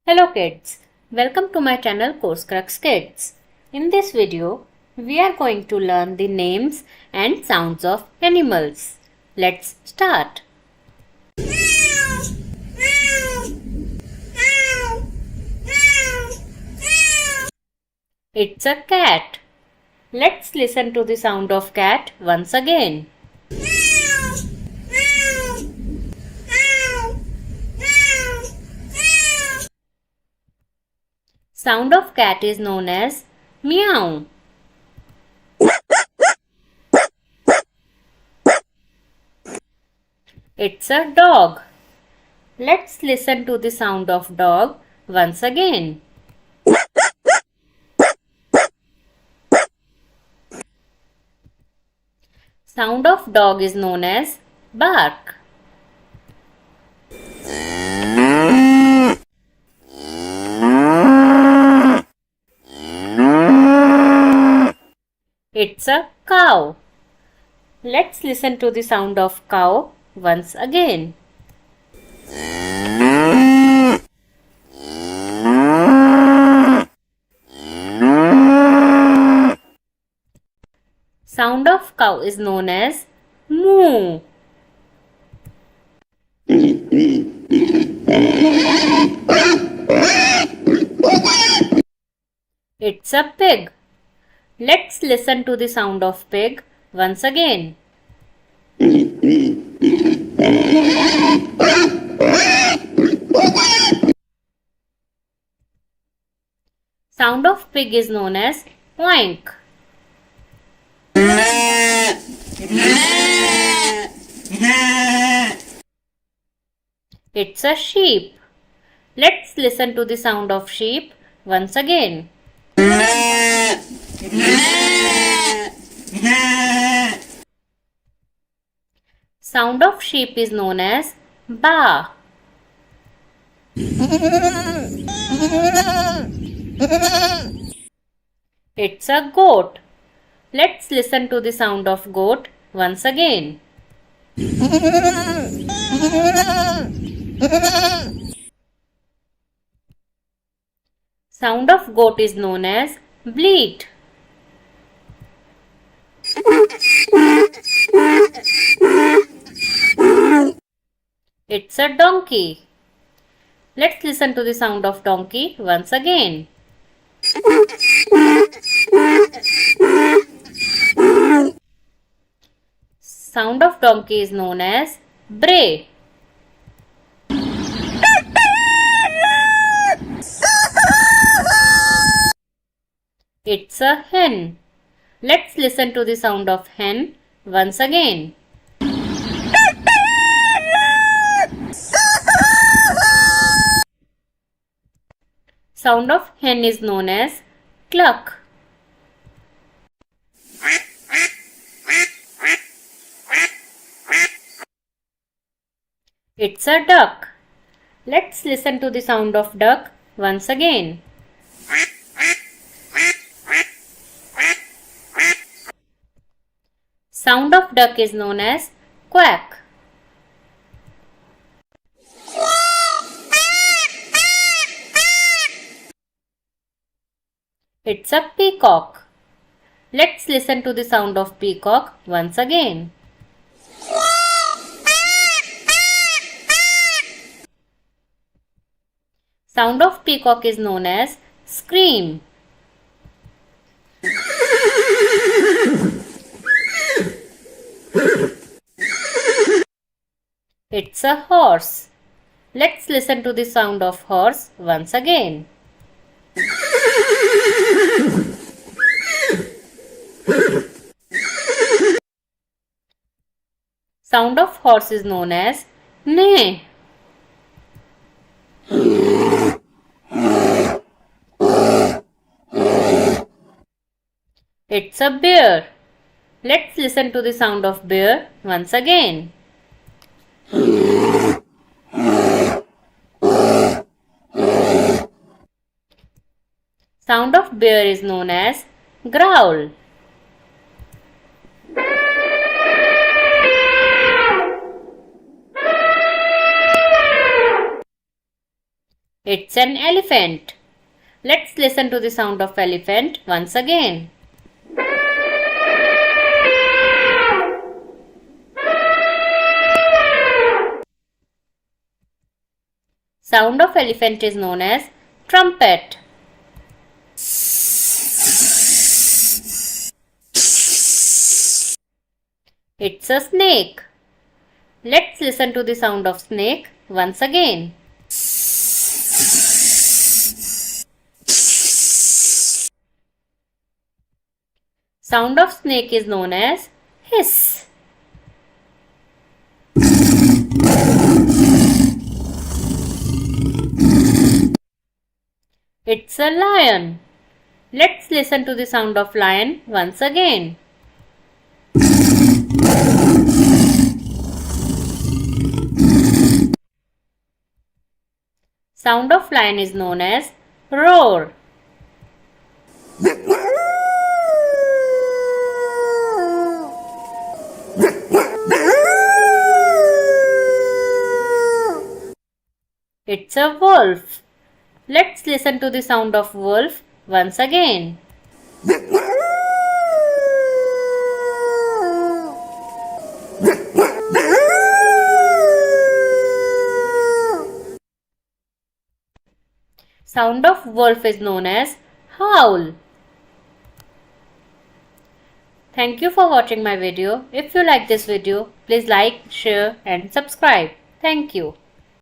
Hello kids, welcome to my channel Course Crux Kids. In this video, we are going to learn the names and sounds of animals. Let's start. It's a cat. Let's listen to the sound of cat once again. Sound of cat is known as meow. It's a dog. Let's listen to the sound of dog once again. Sound of dog is known as bark. It's a cow. Let's listen to the sound of cow once again. Sound of cow is known as moo. It's a pig. Let's listen to the sound of pig once again. Sound of pig is known as oink. It's a sheep. Let's listen to the sound of sheep once again. Sound of sheep is known as baa. It's a goat. Let's listen to the sound of goat once again. Sound of goat is known as bleat. It's a donkey. Let's listen to the sound of donkey once again. Sound of donkey is known as bray. It's a hen. Let's listen to the sound of hen once again. Sound of hen is known as cluck. It's a duck. Let's listen to the sound of duck once again. Sound of duck is known as quack. It's a peacock. Let's listen to the sound of peacock once again. Sound of peacock is known as scream. It's a horse. Let's listen to the sound of horse once again. Sound of horse is known as neigh. It's a bear. Let's listen to the sound of bear once again. Sound of bear is known as growl. It's an elephant. Let's listen to the sound of elephant once again. Sound of elephant is known as trumpet. It's a snake. Let's listen to the sound of snake once again. Sound of snake is known as hiss. It's a lion. Let's listen to the sound of lion once again. Sound of lion is known as roar. It's a wolf. Let's listen to the sound of wolf once again. Sound of wolf is known as howl. Thank you for watching my video. If you like this video, please like, share and subscribe. Thank you.